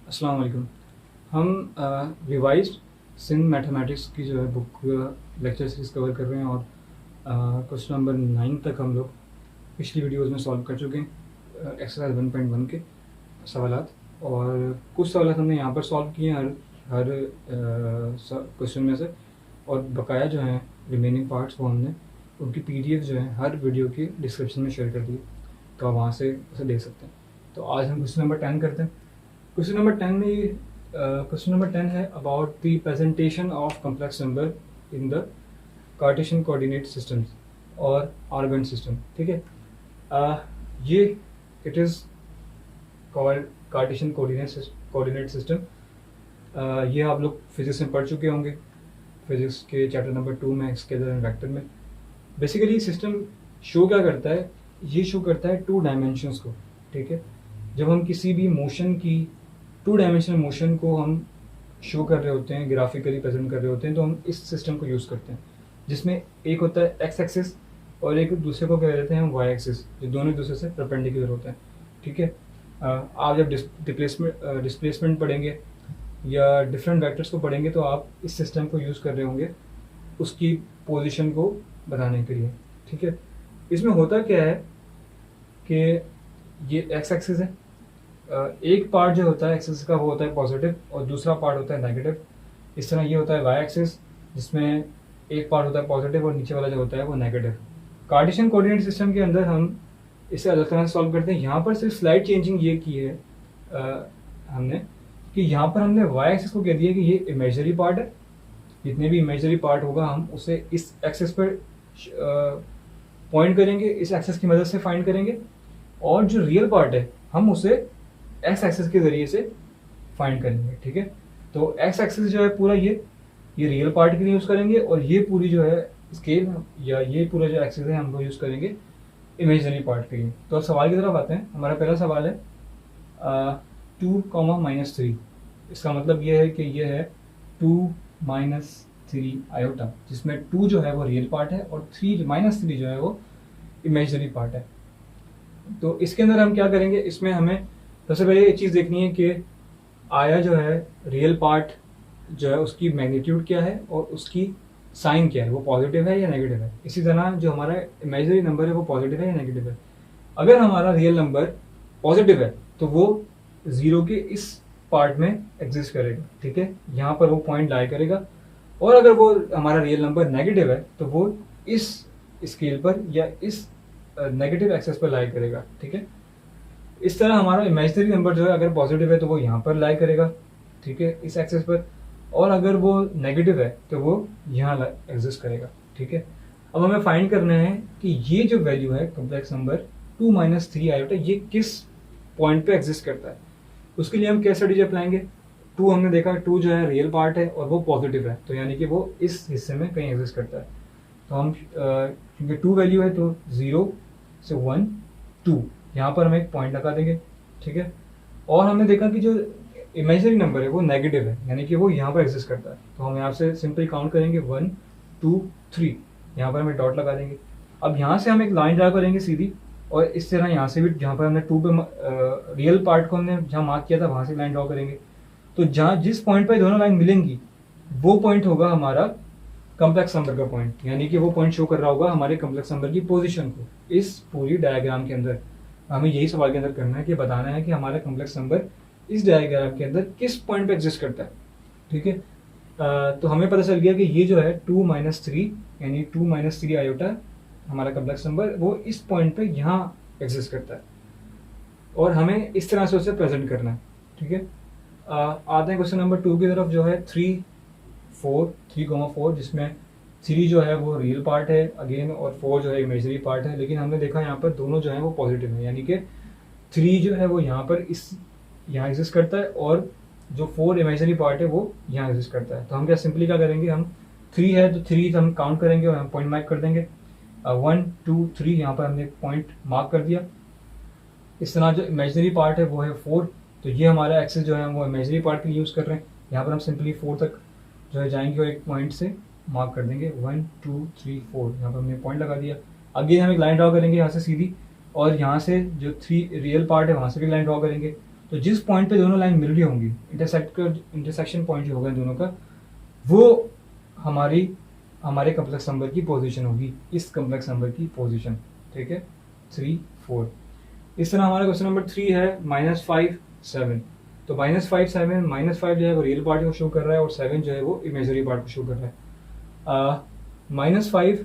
अस्सलाम वालेकुम। हम रिवाइज्ड सिंध मैथमेटिक्स की जो है बुक लेक्चर सीरीज कवर कर रहे हैं और क्वेश्चन नंबर 9 तक हम लोग पिछली वीडियोस में सॉल्व कर चुके हैं एक्सरसाइज 1.1 के सवालात। और कुछ सवालात हमने यहाँ पर सॉल्व किए हैं हर क्वेश्चन में से, और बकाया जो हैं रिमेनिंग पार्ट्स वो हमने उनकी पीडीएफ जो है हर वीडियो की डिस्क्रिप्शन में शेयर कर दी, तो आप वहाँ से उसे देख सकते हैं। तो आज हम क्वेश्चन नंबर 10 करते हैं। क्वेश्चन नंबर 10 है about the presentation of complex number in the Cartesian coordinate systems और आर्गन सिस्टम। ठीक है, ये it is called Cartesian coordinate system. ये आप लोग फिजिक्स में पढ़ चुके होंगे, फिजिक्स के चैप्टर नंबर 2 में स्केलर एंड वेक्टर में। बेसिकली सिस्टम शो क्या करता है, ये शो करता है 2 डायमेंशंस को। ठीक है, जब हम किसी भी मोशन की 2 डायमेंशनल मोशन को हम शो कर रहे होते हैं, ग्राफिकली प्रेजेंट कर रहे होते हैं, तो हम इस सिस्टम को यूज़ करते हैं, जिसमें एक होता है एक्स एक्सिस और एक दूसरे को कह देते हैं हम वाई एक्सिस, जो दोनों एक दूसरे से परपेंडिकुलर होते हैं। ठीक है, आप जब डिस्प्लेसमेंट पढ़ेंगे या डिफरेंट वेक्टर्स को पढ़ेंगे तो आप इस सिस्टम को यूज़ कर रहे होंगे उसकी पोजीशन को बताने के लिए। ठीक है, इसमें होता क्या है कि ये एक्स एक्सिस है, एक पार्ट जो होता है एक्सिस का वो होता है पॉजिटिव और दूसरा पार्ट होता है नेगेटिव। इस तरह ये होता है वाई एक्सिस, जिसमें एक पार्ट होता है पॉजिटिव और नीचे वाला जो होता है वो नेगेटिव। कार्टेशियन कोऑर्डिनेट सिस्टम के अंदर हम इसे अलग तरह से सॉल्व करते हैं। यहाँ पर सिर्फ स्लाइड चेंजिंग ये की है हमने कि यहाँ पर हमने वाई एक्सिस को कह दिया कि ये इमेजनरी पार्ट है, जितने भी इमेजनरी पार्ट होगा हम उसे इस एक्सिस पर पॉइंट करेंगे, इस एक्सिस की मदद से फाइंड करेंगे, और जो रियल पार्ट है हम उसे एक्स एक्सिस के ज़रिए से फाइंड करेंगे। ठीक है, तो एक्स एक्सिस जो है पूरा ये रियल पार्ट के लिए यूज़ करेंगे, और ये पूरी जो है स्केल या ये पूरा जो एक्सिस है हम वो यूज़ करेंगे इमेजनरी पार्ट के लिए। तो अब सवाल की तरफ आते हैं। हमारा पहला सवाल है 2, इसका मतलब ये है कि ये है 2 - 3 आयोटा, जिसमें 2 जो है वो रियल पार्ट है और -3 जो है वो इमेजनरी पार्ट है। तो इसके अंदर हम क्या करेंगे, इसमें हमें सबसे पहले ये चीज़ देखनी है कि आया जो है रियल पार्ट जो है उसकी मैग्नीट्यूड क्या है और उसकी साइन क्या है, वो पॉजिटिव है या नेगेटिव है। इसी तरह जो हमारा इमेजिनरी नंबर है वो पॉजिटिव है या नेगेटिव है। अगर हमारा रियल नंबर पॉजिटिव है तो वो 0 के इस पार्ट में एग्जिस्ट करेगा। ठीक है, यहाँ पर वो पॉइंट लाई करेगा, और अगर वो हमारा रियल नंबर नेगेटिव है तो वो इस स्केल पर या इस नेगेटिव एक्सेस पर लाई करेगा। ठीक है, इस तरह हमारा इमेजिनरी नंबर जो है अगर पॉजिटिव है तो वो यहाँ पर लाई करेगा, ठीक है, इस एक्सेस पर, और अगर वो नेगेटिव है तो वो यहाँ एग्जिस्ट करेगा। ठीक है, अब हमें फाइंड करना है कि ये जो वैल्यू है कॉम्प्लेक्स नंबर 2 - 3 आयोटा ये किस पॉइंट पे एग्जिस्ट करता है। उसके लिए हम केस स्टडी अप्लाएंगे। 2 हमने देखा 2 जो है रियल पार्ट है और वो पॉजिटिव है, तो यानी कि वो इस हिस्से में कहीं एग्जिस्ट करता है। तो हम क्योंकि 2 वैल्यू है तो 0 से 1 2 यहाँ पर हम एक पॉइंट लगा देंगे। ठीक है, और हमने देखा कि जो इमेजिनरी नंबर है वो नेगेटिव है, यानी कि वो यहाँ पर एग्जिस्ट करता है। तो हम यहाँ से सिंपली काउंट करेंगे 1 2 3, यहाँ पर हमें डॉट लगा देंगे। अब यहाँ से हम एक लाइन ड्रा करेंगे सीधी, और इस तरह यहाँ से भी जहाँ पर हमने 2 पे रियल पार्ट को हमने जहाँ मार्क किया था वहाँ से लाइन ड्रा करेंगे। तो जहाँ जिस पॉइंट पर दोनों लाइन मिलेंगी वो पॉइंट होगा हमारा कॉम्प्लेक्स नंबर का पॉइंट, यानी कि वो पॉइंट शो कर रहा होगा हमारे कॉम्प्लेक्स नंबर की पोजीशन को इस पूरी डायग्राम के अंदर। हमें यही सवाल के अंदर करना है कि बताना है कि हमारा कॉम्प्लेक्स नंबर इस डायग्राम के अंदर किस पॉइंट पे एग्जिस्ट करता है। ठीक है, तो हमें पता चल गया कि ये जो है 2 - 3 यानी 2 - 3 आयोटा हमारा कॉम्प्लेक्स नंबर वो इस पॉइंट पे यहाँ एग्जिस्ट करता है, और हमें इस तरह से उसे प्रेजेंट करना है। ठीक है, आते हैं क्वेश्चन नंबर 2 की तरफ, जो है 3 4, जिसमें 3 जो है वो रियल पार्ट है अगेन, और 4 जो है इमेजनरी पार्ट है। लेकिन हमने देखा यहाँ पर दोनों जो है वो पॉजिटिव है, यानी कि 3 जो है वो यहाँ पर यहाँ एग्जिस्ट करता है, और जो 4 इमेजनरी पार्ट है वो यहाँ एग्जिस्ट करता है। तो हम क्या सिंपली क्या करेंगे, हम 3 है तो 3 हम काउंट करेंगे और हम पॉइंट मार्क कर देंगे। 1 2 3 यहाँ पर हमने पॉइंट मार्क कर दिया। इस तरह जो इमेजनरी पार्ट है वो है 4, तो ये हमारा एक्सेस जो है वो इमेजनरी पार्ट के लिए यूज़ कर रहे हैं। यहाँ पर हम सिंपली 4 तक जो है जाएंगे और एक पॉइंट से मार्क कर देंगे 1 2 3 4, यहाँ पर हमने पॉइंट लगा दिया। अगेन हम एक लाइन ड्रॉ करेंगे यहाँ से सीधी, और यहाँ से जो 3 रियल पार्ट है वहाँ से भी लाइन ड्रॉ करेंगे, तो जिस पॉइंट पे दोनों लाइन मिल रही होंगी, इंटरसेक्शन पॉइंट जो होगा इन दोनों का, वो हमारे कम्प्लेक्स नंबर की पोजीशन होगी, इस कम्प्लेक्स नंबर की पोजीशन। ठीक है, 3, 4। इस तरह हमारा क्वेश्चन नंबर 3 है -5, 7। तो -5, 7, -5 जो है वो रियल पार्ट को शो कर रहा है और 7 जो है वो इमेजरी पार्ट को शो कर रहा है। -5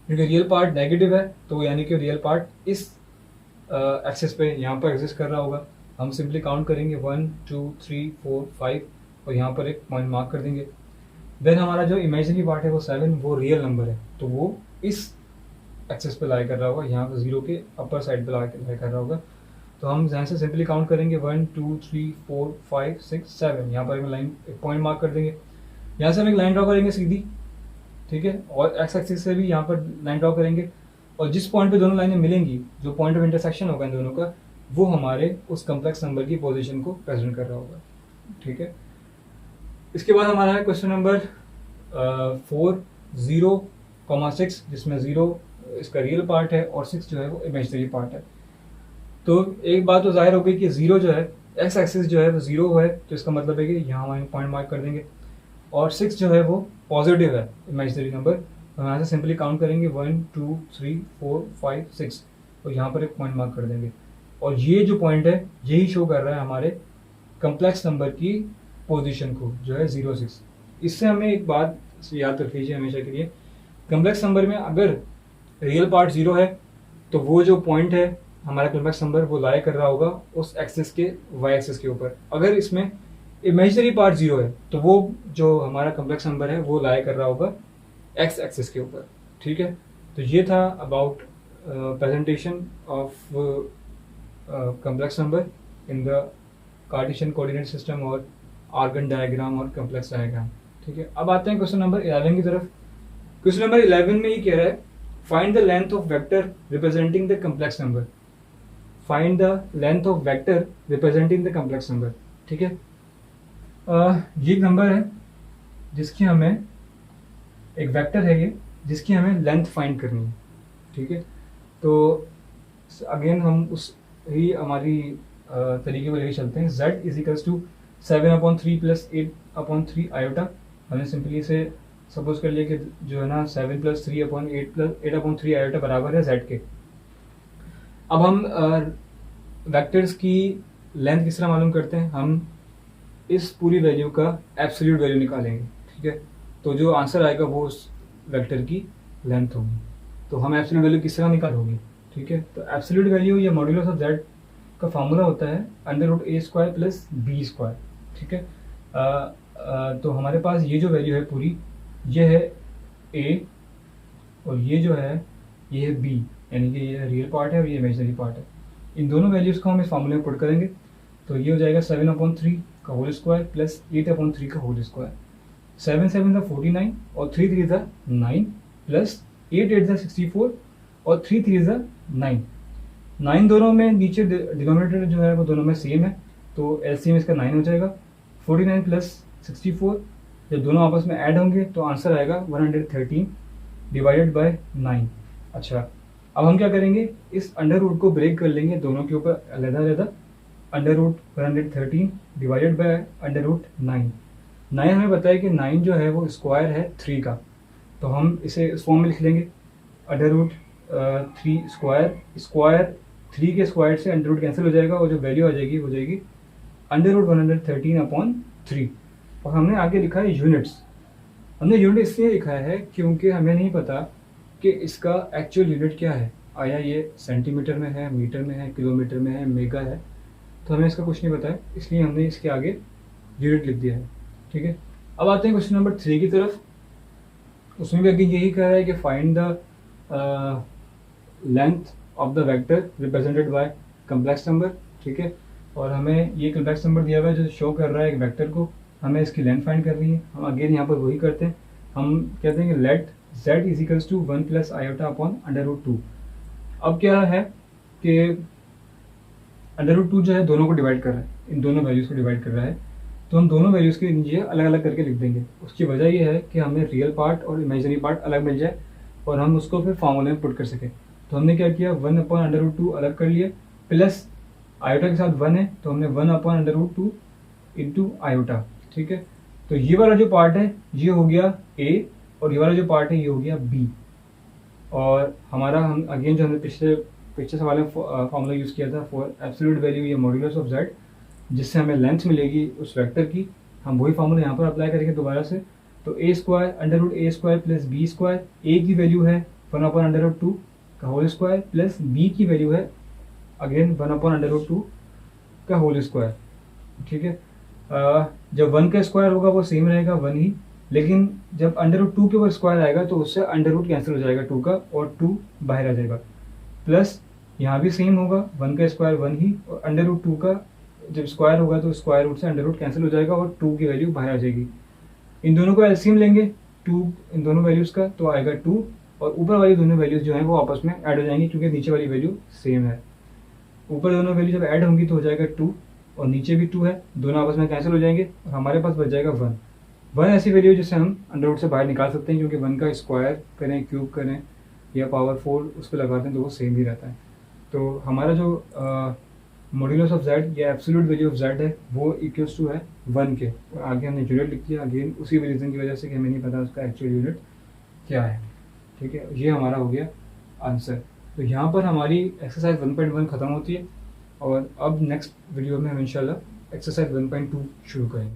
क्योंकि रियल पार्ट नेगेटिव है, तो यानी कि रियल पार्ट इस एक्सेस पे यहाँ पर एग्जिस्ट कर रहा होगा। हम सिंपली काउंट करेंगे 1, 2, 3, 4, 5 और यहाँ पर एक पॉइंट मार्क कर देंगे। देन हमारा जो इमेजिनरी पार्ट है वो 7, वो रियल नंबर है, तो वो इस एक्सेस पे लाई कर रहा होगा, यहाँ पर 0 के अपर साइड पे लाई कर रहा होगा। तो हम यहाँ से सिंपली काउंट करेंगे 1, 2, 3, 4, 5, 6, 7। यहाँ पर एक पॉइंट मार्क कर देंगे। यहाँ से हम एक लाइन ड्रॉ करेंगे सीधी, ठीक है, और एक्स एक्सिस से भी यहाँ पर लाइन ड्रॉ करेंगे, और जिस पॉइंट पे दोनों लाइनें मिलेंगी, जो पॉइंट ऑफ इंटरसेक्शन होगा इन दोनों का, वो हमारे उस कम्प्लेक्स नंबर की पोजीशन को प्रेजेंट कर रहा होगा। ठीक है, इसके बाद हमारा है क्वेश्चन नंबर 4, 0, 6, जिसमें 0 इसका रियल पार्ट है और 6 जो है वो इमेजिनरी पार्ट है। तो एक बात तो जाहिर हो गई कि 0 जो है, एक्स एक्सिस जो है वो 0 है, तो इसका मतलब है कि यहाँ हम पॉइंट मार्क कर देंगे, और 6 जो है वो पॉजिटिव है, इमेजिनरी नंबर। तो यहाँ से सिंपली काउंट करेंगे 1, 2, 3, 4, 5, 6 और यहाँ पर एक पॉइंट मार्क कर देंगे, और ये जो पॉइंट है यही शो कर रहा है हमारे कम्प्लेक्स नंबर की पोजीशन को, जो है 0, 6। इससे हमें एक बात याद रख लीजिए हमेशा के लिए, कम्प्लेक्स नंबर में अगर रियल पार्ट 0 है तो वो जो पॉइंट है हमारा कम्प्लेक्स नंबर वो लाई कर रहा होगा उस एक्सिस के, वाई एक्सिस के ऊपर। अगर इसमें इमेजिनरी पार्ट 0 है तो वो जो हमारा कम्प्लेक्स नंबर है वो लाई कर रहा होगा एक्स एक्सिस के ऊपर। ठीक है, तो ये था about presentation of complex number in the Cartesian coordinate system और आर्गन डायग्राम और कम्प्लेक्स डायग्राम। ठीक है, अब आते हैं क्वेश्चन नंबर 11 की तरफ। क्वेश्चन नंबर 11 में ये कह रहा है, find the length of vector representing the complex number. Find the length of vector representing the complex number. ठीक है, ये एक नंबर है जिसकी हमें, एक वेक्टर है ये, जिसकी हमें लेंथ फाइंड करनी है। ठीक है, तो अगेन हम उस ही हमारी तरीके को लेके चलते हैं। z is equals to 7/3 plus 8/3 iota. हमने सिंपली इसे सपोज कर लिया कि जो है ना 7 + 3/8 आयोटा बराबर है z के। अब हम वेक्टर्स की लेंथ किस तरह मालूम करते हैं, हम इस पूरी वैल्यू का एब्सोल्यूट वैल्यू निकालेंगे। ठीक है, तो जो आंसर आएगा वो उस वेक्टर की लेंथ होगी। तो हम एब्सोल्यूट वैल्यू किस तरह निकालोगे। ठीक है, तो एब्सोल्यूट वैल्यू या मॉड्यूलस ऑफ z का फार्मूला होता है √a² + b²। ठीक है, तो हमारे पास ये जो वैल्यू है पूरी, ये है a और ये जो है ये है b, यानी कि ये रियल पार्ट है और ये इमेजिनरी पार्ट है। इन दोनों वैल्यूज़ को हम इस फार्मूले में पुट करेंगे, तो ये हो जाएगा 7/3 का होल स्क्वायर प्लस 8/3 का होल स्क्वायर। 7 7 = 49 और 3 3 = 9 प्लस 8 8 = 64 और 3 3 = 9। 9 दोनों में नीचे डिनोमिनेटर जो है वो दोनों में सेम है, तो एलसीएम इसका 9 हो जाएगा। 49 प्लस 64 जब दोनों आपस में ऐड होंगे तो आंसर आएगा 113 डिवाइडेड बाय 9। अच्छा, अब हम क्या करेंगे, इस अंडर रूट को ब्रेक कर लेंगे दोनों के ऊपर अलग-अलग। √113 डिवाइडेड बाय √9। 9 हमें पता है कि 9 जो है वो स्क्वायर है 3 का, तो हम इसे इस फॉर्म में लिख लेंगे, √3 स्क्वायर 3 के स्क्वायर से अंडर रूट कैंसिल हो जाएगा और जो वैल्यू आ जाएगी वो जाएगी √113/3। और हमने आगे लिखा है यूनिट्स। हमने यूनिट इसलिए लिखा है क्योंकि हमें नहीं पता कि इसका एक्चुअल यूनिट क्या है, आया ये सेंटीमीटर में है, मीटर में है, किलोमीटर में है, मेगा है, तो हमें इसका कुछ नहीं पता है, इसलिए हमने इसके आगे यूनिट लिख दिया है। ठीक है, अब आते हैं क्वेश्चन नंबर 3 की तरफ। उसमें भी अगेन यही कह रहा है कि find the length of the vector represented by complex number. ठीक है, और हमें ये कम्प्लेक्स नंबर दिया हुआ है जो शो कर रहा है एक वेक्टर को, हमें इसकी लेंथ फाइंड करनी है। हम अगेन यहाँ पर वही करते हैं, हम कहते हैं कि let z is equals to 1 + i/√2। अब क्या है कि √2 जो है दोनों को डिवाइड कर रहा है, इन दोनों वैल्यूज़ को डिवाइड कर रहा है, तो हम दोनों वैल्यूज़ के नीचे अलग अलग करके लिख देंगे। उसकी वजह ये है कि हमें रियल पार्ट और इमेजिनरी पार्ट अलग मिल जाए और हम उसको फिर फार्मूले में पुट कर सकें। तो हमने क्या किया, 1/√2 अलग कर लिया, प्लस आयोटा के साथ 1 है तो हमने 1/√2 इंटू आयोटा, ठीक है। तो ये वाला जो पार्ट है ये हो गया ए, और ये वाला जो पार्ट है ये हो गया बी। और हमारा हम अगेन जो हमने पिछले सवाल में फॉर्मूला यूज़ किया था फॉर एब्सोल्यूट वैल्यू या मॉड्यूलस ऑफ जेड, जिससे हमें लेंथ मिलेगी उस वेक्टर की, हम वही फॉर्मूला यहाँ पर अप्लाई करेंगे दोबारा से। तो a² प्लस b², ए की वैल्यू है 1/√2 का होल स्क्वायर प्लस बी की वैल्यू है अगेन 1/√2 का होल स्क्वायर, ठीक है। जब 1 का स्क्वायर होगा वो सेम रहेगा 1 ही, लेकिन जब √2 के ऊपर स्क्वायर आएगा तो उससे √ कैंसिल हो जाएगा 2 का, और 2 बाहर आ जाएगा। प्लस यहाँ भी सेम होगा, 1 का स्क्वायर 1 ही, और √2 का जब स्क्वायर होगा तो स्क्वायर रूट से √ कैंसिल हो जाएगा और 2 की वैल्यू बाहर आ जाएगी। इन दोनों को एलसीएम लेंगे 2 इन दोनों वैल्यूज़ का, तो आएगा 2, और ऊपर वाली दोनों वैल्यूज़ जो हैं वो आपस में ऐड हो जाएंगी क्योंकि नीचे वाली वैल्यू सेम है। ऊपर दोनों वैल्यू जब ऐड होंगी तो हो जाएगा 2, और नीचे भी 2 है, दोनों आपस में कैंसिल हो जाएंगे और हमारे पास बच जाएगा 1। 1 ऐसी वैल्यू जिसे हम √ से बाहर निकाल सकते हैं, क्योंकि 1 का स्क्वायर करें, क्यूब करें या पावर 4 उस पर लगाते हैं तो वो सेम ही रहता है। तो हमारा जो मॉड्यूलस ऑफ जेड या एब्सोल्यूट वैल्यू ऑफ जेड है वो इक्वल्स टू है 1 के। और आगे हमने यूनिट लिख दिया अगेन उसी रीज़न की वजह से कि हमें नहीं पता उसका एक्चुअल यूनिट क्या है, ठीक है। ये हमारा हो गया आंसर। तो यहाँ पर हमारी एक्सरसाइज 1.1 ख़त्म होती है, और अब नेक्स्ट वीडियो में हम इंशाल्लाह एक्सरसाइज 1.2 शुरू करेंगे।